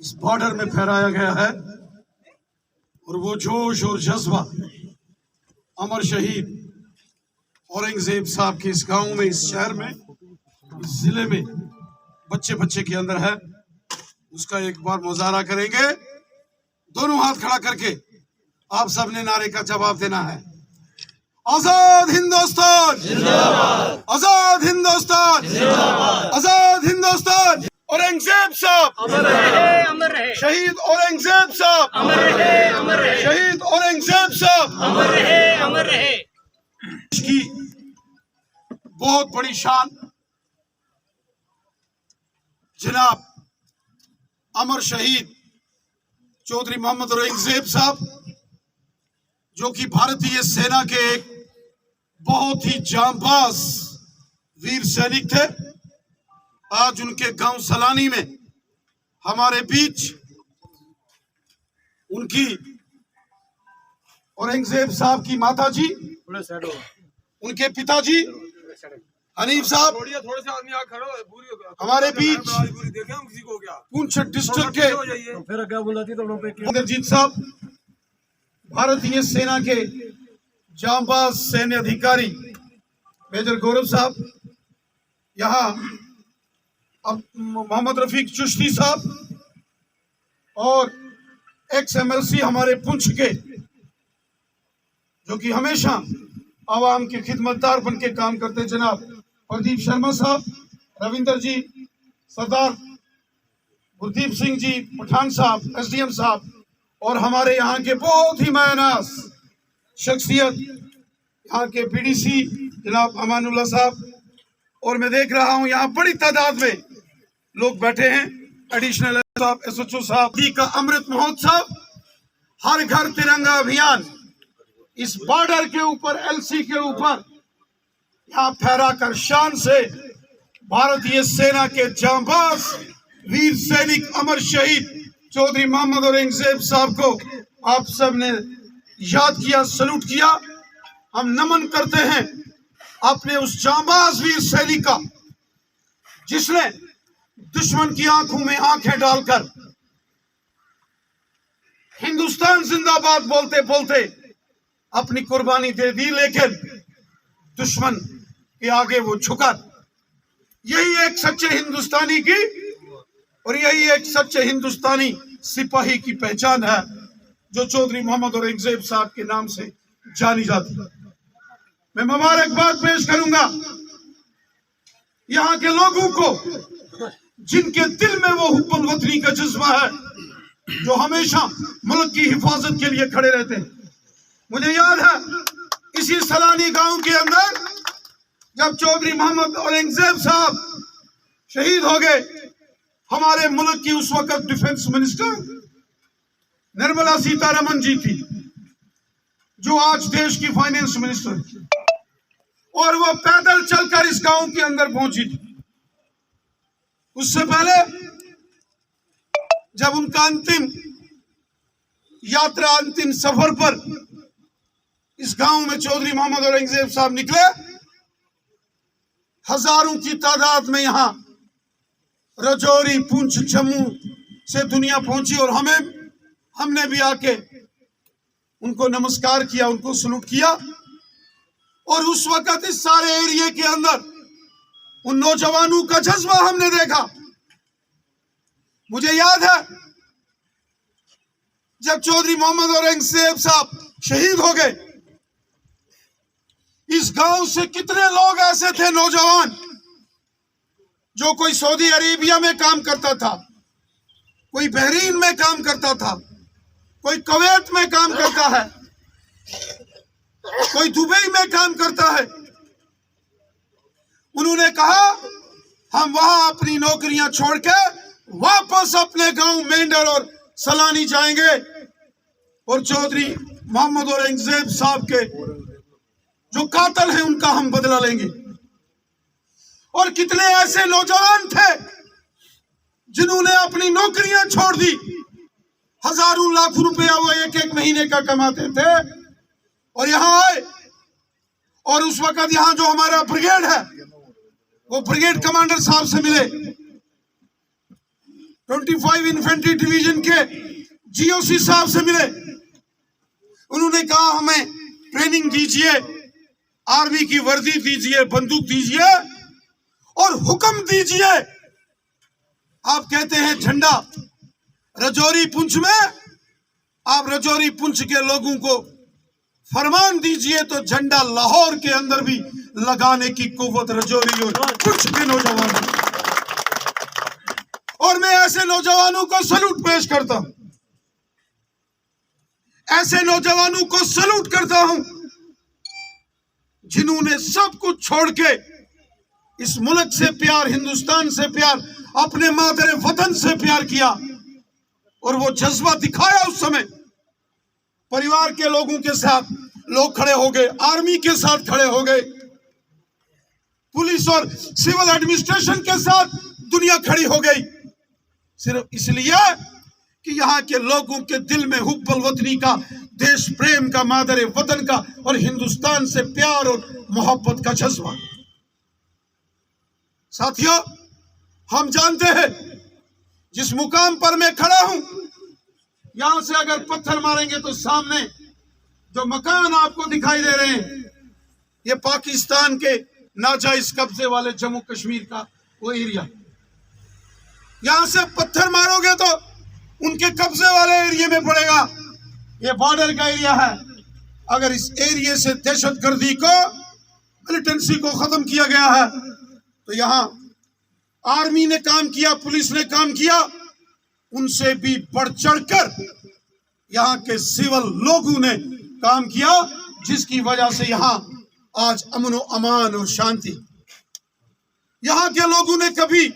इस बॉर्डर में फहराया गया है और वो जोश और जज्बा अमर शहीद औरंगजेब साहब के इस गांव में, इस शहर में, इस जिले में बच्चे बच्चे के अंदर है। उसका एक बार मुजाहरा करेंगे। दोनों हाथ खड़ा करके आप सबने नारे का जवाब देना है। आजाद हिंदुस्तान जिंदाबाद, आजाद हिंदुस्तान जिंदाबाद, आजाद हिंदुस्तान। औरंगजेब साहब अमर रहे, अमर रहे। शहीद औरंगजेब साहब अमर रहे, अमर रहे। शहीद औरंगजेब साहब अमर रहे, अमर रहे। की बहुत बड़ी शान जनाब अमर शहीद चौधरी मोहम्मद औरंगजेब साहब, जो कि भारतीय सेना के एक बहुत ही जांबाज वीर सैनिक थे। आज उनके गांव सलानी में हमारे बीच उनकी औरंगजेब साहब की माता जी, उनके पिताजी हनीफ साहब हमारे बीच, पुंछ डिस्ट्रिक्ट के इंद्रजीत साहब, भारतीय सेना के जांबाज सैन्य अधिकारी मेजर गौरव साहब, यहाँ अब मोहम्मद रफीक चिश्ती साहब और एक्स MLC हमारे पुंछ के, जो कि हमेशा आवाम के खिदमतदार बन के काम करते, जनाब प्रदीप शर्मा साहब, रविंदर जी, सरदार गुरदीप सिंह जी पठान साहब, SDM साहब, और हमारे यहाँ के बहुत ही मायनास शख्सियत यहाँ के BDC जनाब अमानुल्लाह साहब। और मैं देख रहा हूँ यहाँ बड़ी तादाद में लोग बैठे हैं। एडिशनल साहब, SHO साहब का अमृत महोत्सव, हर घर तिरंगा अभियान, इस बॉर्डर के ऊपर, LC के ऊपर यहाँ फहरा कर शान से भारतीय सेना के जांबाज वीर सैनिक अमर शहीद चौधरी मोहम्मद औरंगजेब साहब को आप सब ने याद किया, सलूट किया। हम नमन करते हैं अपने उस जांबाज वीर सैनिक का, जिसने दुश्मन की आंखों में आंखें डालकर हिंदुस्तान जिंदाबाद बोलते बोलते अपनी कुर्बानी दे दी, लेकिन दुश्मन के आगे वो झुका। यही एक सच्चे हिंदुस्तानी की और यही एक सच्चे हिंदुस्तानी सिपाही की पहचान है, जो चौधरी मोहम्मद औरंगजेब साहब के नाम से जानी जाती है। मैं मुबारकबाद पेश करूंगा यहाँ के लोगों को, जिनके दिल में वो हुब्बुल वतनी का जज्बा है, जो हमेशा मुल्क की हिफाजत के लिए खड़े रहते हैं। मुझे याद है इसी सलानी गांव के अंदर जब चौधरी मोहम्मद औरंगजेब साहब शहीद हो गए, हमारे मुल्क की उस वक्त डिफेंस मिनिस्टर निर्मला सीतारमन जी थी, जो आज देश की फाइनेंस मिनिस्टर थी, और वो पैदल चलकर इस गांव के अंदर पहुंची थी। उससे पहले जब उनका अंतिम यात्रा, अंतिम सफर पर इस गांव में चौधरी मोहम्मद औरंगजेब साहब निकले, हजारों की तादाद में यहाँ राजौरी, पुंछ, जम्मू से दुनिया पहुंची और हमने भी आके उनको नमस्कार किया, उनको सलूट किया। और उस वक्त इस सारे एरिया के अंदर उन नौजवानों का जज्बा हमने देखा। मुझे याद है जब चौधरी मोहम्मद औरंगजेब साहब शहीद हो गए, इस गांव से कितने लोग ऐसे थे नौजवान, जो कोई सऊदी अरेबिया में काम करता था, कोई बहरीन में काम करता था, कोई कुवैत में काम करता है, कोई दुबई में काम करता है। उन्होंने कहा हम वहां अपनी नौकरियां छोड़ के वापस अपने गांव मेंढर और सलानी जाएंगे और चौधरी मोहम्मद औरंगजेब साहब के जो कातिल हैं उनका हम बदला लेंगे। और कितने ऐसे नौजवान थे जिन्होंने अपनी नौकरियां छोड़ दी, हजारों लाख रुपया वो एक एक महीने का कमाते थे, और यहाँ आए। और उस वक्त यहाँ जो हमारा ब्रिगेड है, वो ब्रिगेड कमांडर साहब से मिले 25 इन्फेंट्री डिवीजन के जीओसी साहब से मिले। उन्होंने कहा हमें ट्रेनिंग दीजिए, आर्मी की वर्दी दीजिए, बंदूक दीजिए और हुक्म दीजिए। आप कहते हैं झंडा रजौरी पुंछ में, आप रजौरी पुंछ के लोगों को फरमान दीजिए तो झंडा लाहौर के अंदर भी लगाने की कुव्वत रजौरी और पुंछ के नौजवानों, और मैं ऐसे नौजवानों को सलूट पेश करता हूं, ऐसे नौजवानों को सलूट करता हूं जिन्होंने सब कुछ छोड़ के इस मुल्क से प्यार, हिंदुस्तान से प्यार, अपने मादरे वतन से प्यार किया और वो जज्बा दिखाया। उस समय परिवार के लोगों के साथ लोग खड़े हो गए, आर्मी के साथ खड़े हो गए, पुलिस और सिविल एडमिनिस्ट्रेशन के साथ दुनिया खड़ी हो गई, सिर्फ इसलिए कि यहाँ के लोगों के दिल में हुब्बुल वतनी का, देश प्रेम का, मादरे वतन का और हिंदुस्तान से प्यार और मोहब्बत का जज्बा। साथियों, हम जानते हैं जिस मुकाम पर मैं खड़ा हूं, यहां से अगर पत्थर मारेंगे तो सामने जो मकान आपको दिखाई दे रहे हैं, ये पाकिस्तान के नाजायज कब्जे वाले जम्मू कश्मीर का वो एरिया। यहां से पत्थर मारोगे तो उनके कब्जे वाले एरिया में पड़ेगा। ये बॉर्डर का एरिया है। अगर इस एरिया से दहशतगर्दी को, मिलिटेंसी को खत्म किया गया है तो यहाँ आर्मी ने काम किया, पुलिस ने काम किया, उनसे भी बढ़ चढ़कर यहाँ के सिविल लोगों ने काम किया, जिसकी वजह से यहाँ आज अमन व अमान और शांति। यहाँ के लोगों ने कभी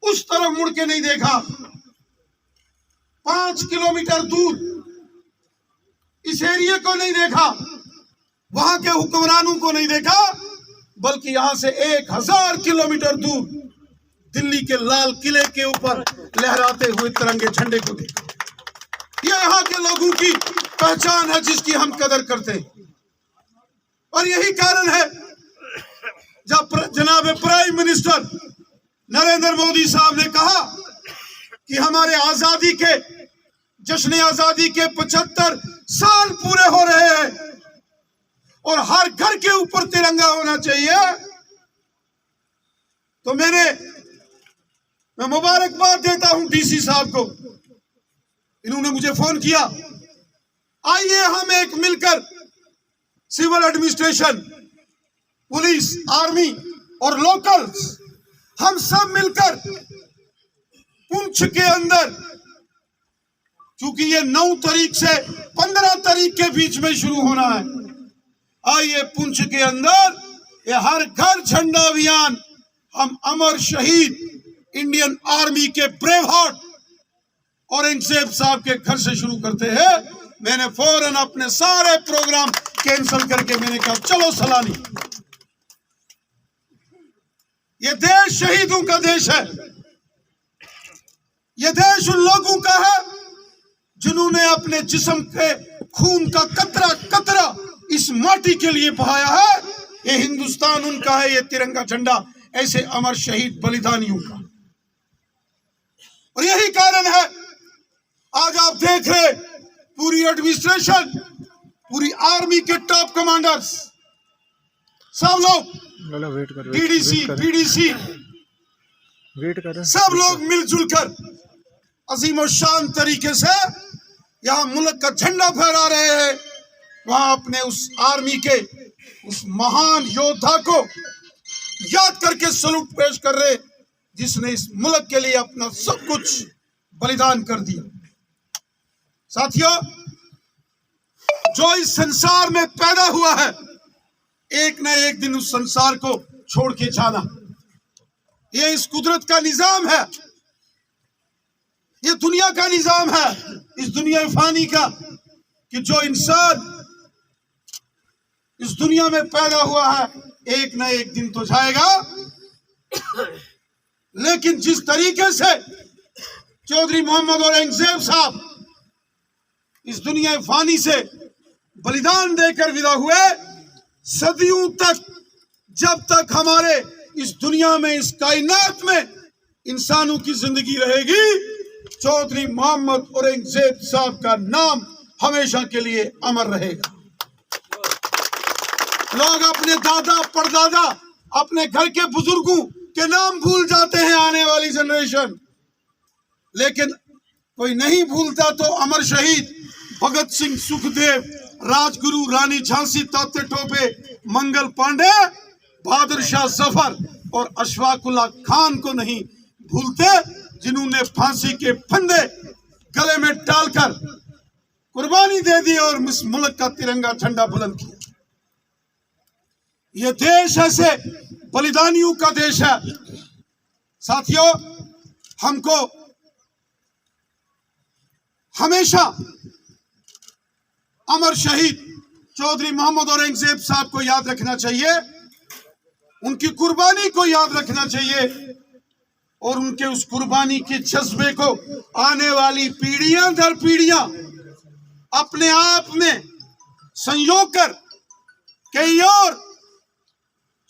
उस तरफ मुड़ के नहीं देखा। 5 किलोमीटर दूर इस एरिया को नहीं देखा, वहां के हुक्मरानों को नहीं देखा, बल्कि यहां से 1000 किलोमीटर दूर दिल्ली के लाल किले के ऊपर लहराते हुए तिरंगे झंडे को देखा। यह यहाँ के लोगों की पहचान है जिसकी हम कदर करते हैं। और यही कारण है जब जनाब प्राइम मिनिस्टर नरेंद्र मोदी साहब ने कहा कि हमारे आजादी के जश्न आजादी के 75 साल पूरे हो रहे हैं और हर घर के ऊपर तिरंगा होना चाहिए, तो मैं मुबारकबाद देता हूं डीसी साहब को। इन्होंने मुझे फोन किया, आइए हम एक मिलकर सिविल एडमिनिस्ट्रेशन, पुलिस, आर्मी और लोकल्स, हम सब मिलकर पुंछ के अंदर, क्योंकि ये 9 तारीख से 15 तारीख के बीच में शुरू होना है, आइए पुंछ के अंदर ये हर घर झंडा अभियान हम अमर शहीद इंडियन आर्मी के ब्रेव हार्ट औरंगजेब साहब के घर से शुरू करते हैं। मैंने फौरन अपने सारे प्रोग्राम कैंसिल करके मैंने कहा चलो सलानी। ये देश शहीदों का देश है, ये देश उन लोगों का है जिन्होंने अपने जिस्म के खून का कतरा कतरा इस माटी के लिए बहाया है। ये हिंदुस्तान उनका है, ये तिरंगा झंडा ऐसे अमर शहीद बलिदानियों का। और यही कारण है आज आप देख रहे पूरी एडमिनिस्ट्रेशन, पूरी आर्मी के टॉप कमांडर्स, सब लोग डीडीसी, बीडीसी, सब लोग मिलजुल कर अजीम और शान तरीके से यहाँ मुल्क का झंडा फहरा रहे हैं। वहां अपने उस आर्मी के उस महान योद्धा को याद करके सलूट पेश कर रहे जिसने इस मुल्क के लिए अपना सब कुछ बलिदान कर दिया। साथियों, जो इस संसार में पैदा हुआ है, एक न एक दिन उस संसार को छोड़ के जाना, ये इस कुदरत का निजाम है, ये दुनिया का निजाम है, इस दुनिया फानी का, कि जो इंसान इस दुनिया में पैदा हुआ है एक न एक दिन तो जाएगा। लेकिन जिस तरीके से चौधरी मोहम्मद औरंगजेब साहब इस दुनिया फानी से बलिदान देकर विदा हुए, सदियों तक, जब तक हमारे इस दुनिया में, इस कायनात में इंसानों की जिंदगी रहेगी, चौधरी मोहम्मद औरंगजेब साहब का नाम हमेशा के लिए अमर रहेगा। लोग अपने दादा परदादा, अपने घर के बुजुर्गों के नाम भूल जाते हैं, आने वाली जनरेशन, लेकिन कोई नहीं भूलता तो अमर शहीद भगत सिंह, सुखदेव, राजगुरु, रानी झांसी, तात्या टोपे, मंगल पांडे, बहादुर शाह जफर और अशफाकुल्लाह खान को नहीं भूलते, जिन्होंने फांसी के फंदे गले में डालकर कुर्बानी दे दी और इस मुल्क का तिरंगा झंडा बुलंद किया। यह देश ऐसे बलिदानियों का देश है। साथियों, हमको हमेशा अमर शहीद चौधरी मोहम्मद औरंगजेब साहब को याद रखना चाहिए, उनकी कुर्बानी को याद रखना चाहिए और उनके उस कुर्बानी के जज्बे को आने वाली पीढ़ियां दर पीढ़ियां अपने आप में संजो कर कई और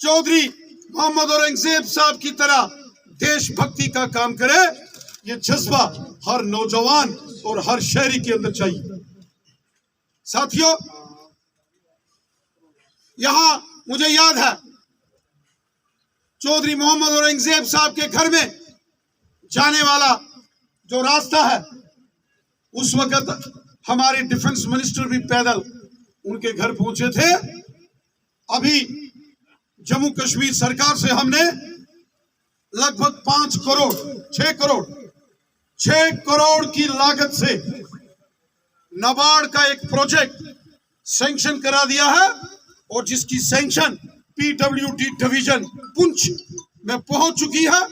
चौधरी मोहम्मद औरंगजेब साहब की तरह देशभक्ति का काम करे। ये जज्बा हर नौजवान और हर शहरी के अंदर चाहिए। साथियों, यहां मुझे याद है चौधरी मोहम्मद औरंगजेब साहब के घर में जाने वाला जो रास्ता है, उस वक्त हमारे डिफेंस मिनिस्टर भी पैदल उनके घर पहुंचे थे। अभी जम्मू कश्मीर सरकार से हमने लगभग 6 करोड़ की लागत से नाबार्ड का एक प्रोजेक्ट सैंक्शन करा दिया है और जिसकी सैंक्शन पीडब्ल्यूडी डिवीजन पुंछ में पहुंच चुकी है।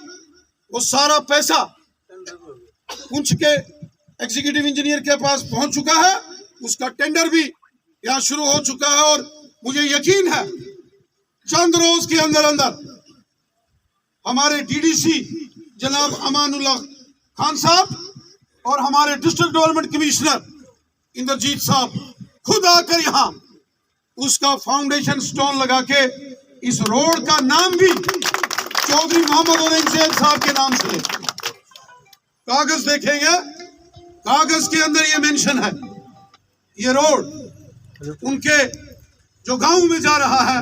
वो सारा पैसा पुंछ के एग्जीक्यूटिव इंजीनियर के पास पहुंच चुका है, उसका टेंडर भी यहाँ शुरू हो चुका है और मुझे यकीन है चंद रोज के अंदर अंदर हमारे डीडीसी जनाब अमानुल्लाह खान साहब और हमारे डिस्ट्रिक्ट डेवलपमेंट कमिश्नर इंद्रजीत साहब खुद आकर यहाँ उसका फाउंडेशन स्टोन लगा के इस रोड का नाम भी चौधरी मोहम्मद औरंगजेब साहब के नाम से, कागज देखेंगे, कागज के अंदर ये मेंशन है। ये रोड उनके जो गांव में जा रहा है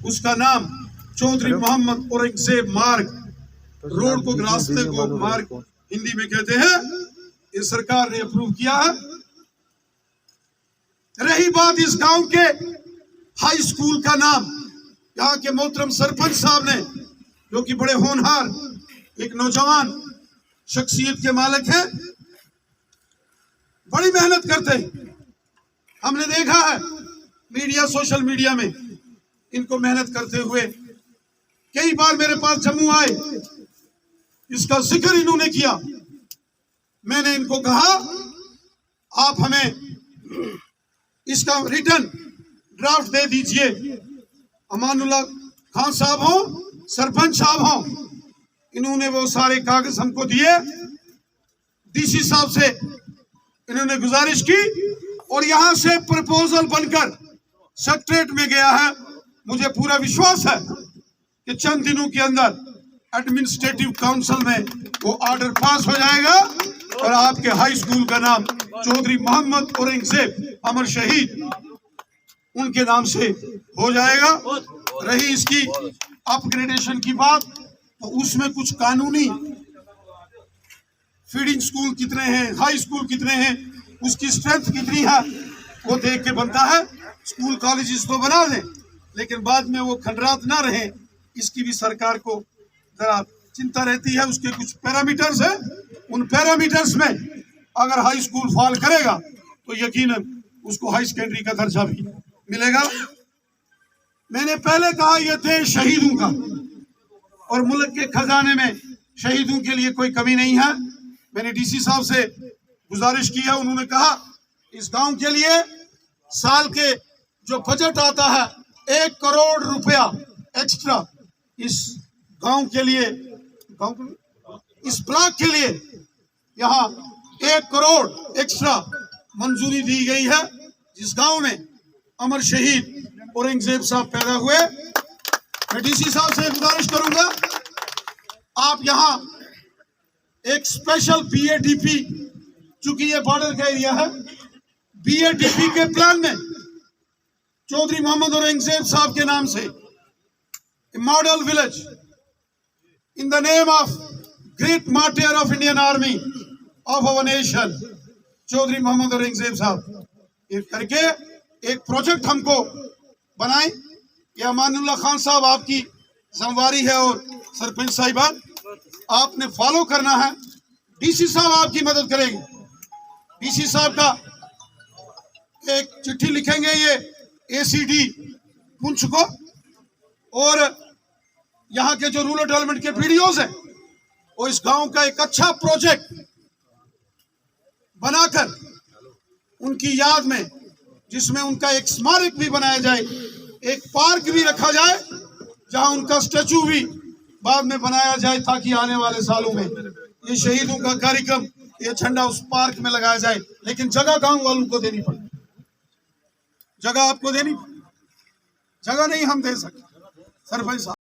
उसका नाम चौधरी मोहम्मद औरंगजेब मार्ग, रोड को, रास्ते को मार्ग हिंदी में कहते हैं। ये सरकार ने अप्रूव किया है। रही बात इस गांव के हाई स्कूल का नाम, यहाँ के मोहतरम सरपंच साहब ने, जो कि बड़े होनहार एक नौजवान शख्सियत के मालिक हैं, बड़ी मेहनत करते हैं। हमने देखा है मीडिया, सोशल मीडिया में इनको मेहनत करते हुए। कई बार मेरे पास जम्मू आए, इसका जिक्र इन्होंने किया। मैंने इनको कहा आप हमें इसका रिटर्न ड्राफ्ट दे दीजिए। अमानुल्लाह खान साहब हो, सरपंच साहब हो, इन्होंने वो सारे कागज हमको दिए। डीसी साहब से इन्होंने गुजारिश की और यहां से प्रपोजल बनकर सेक्रेटरीट में गया है। मुझे पूरा विश्वास है कि चंद दिनों के अंदर एडमिनिस्ट्रेटिव काउंसिल में वो ऑर्डर पास हो जाएगा और आपके हाई स्कूल का नाम चौधरी मोहम्मद औरंगजेब अमर शहीद उनके नाम से हो जाएगा। रही इसकी अपग्रेडेशन की बात, तो उसमें कुछ कानूनी, फीडिंग स्कूल कितने हैं, हाई स्कूल कितने हैं, उसकी स्ट्रेंथ कितनी है, वो देख के बनता है। स्कूल कॉलेजेस तो बना दें, लेकिन बाद में वो खंडरात ना रहे, इसकी भी सरकार को जरा चिंता रहती है। उसके कुछ पैरामीटर्स है, उन पैरामीटर्स में अगर हाई स्कूल फॉल करेगा तो यकीनन उसको हाई सेकेंडरी का दर्जा भी मिलेगा। मैंने पहले कहा यह देश शहीदों का और मुल्क के खजाने में शहीदों के लिए कोई कमी नहीं है। मैंने डीसी साहब से गुजारिश की है, उन्होंने कहा इस गांव के लिए साल के जो बजट आता है 1 करोड़ रुपया एक्स्ट्रा इस गांव के लिए, इस ब्लॉक के लिए यहाँ 1 करोड़ एक्स्ट्रा मंजूरी दी गई है। जिस गांव में अमर शहीद औरंगजेब साहब पैदा हुए, मैं डीसी साहब से गुजारिश करूंगा आप यहाँ एक स्पेशल बीएडीपी, चूंकि ये बॉर्डर का एरिया है, बीएडीपी के प्लान में चौधरी मोहम्मद औरंगजेब साहब के नाम से model village in the name of great martyr of Indian army of our nation Chaudhary Mohammad Aurangzeb साहब, ये करके एक प्रोजेक्ट हमको बनाए। ये अमानुल्लाह खान साहब आपकी जिम्मेवारी है और सरपंच साहिबान आपने फॉलो करना है। डीसी साहब आपकी मदद करेंगे। डीसी साहब का एक चिट्ठी लिखेंगे ये एसीडी पुंछ को, और यहाँ के जो रूरल डेवलपमेंट के वीडियोज हैं वो इस गांव का एक अच्छा प्रोजेक्ट बनाकर उनकी याद में, जिसमें उनका एक स्मारक भी बनाया जाए, एक पार्क भी रखा जाए जहां उनका स्टैचू भी बाद में बनाया जाए, ताकि आने वाले सालों में ये शहीदों का कार्यक्रम, ये झंडा उस पार्क में लगाया जाए। लेकिन जगह गांव वालों को देनी पड़े, जगह आपको देनी, जगह नहीं हम दे सकते। सरपंच साहब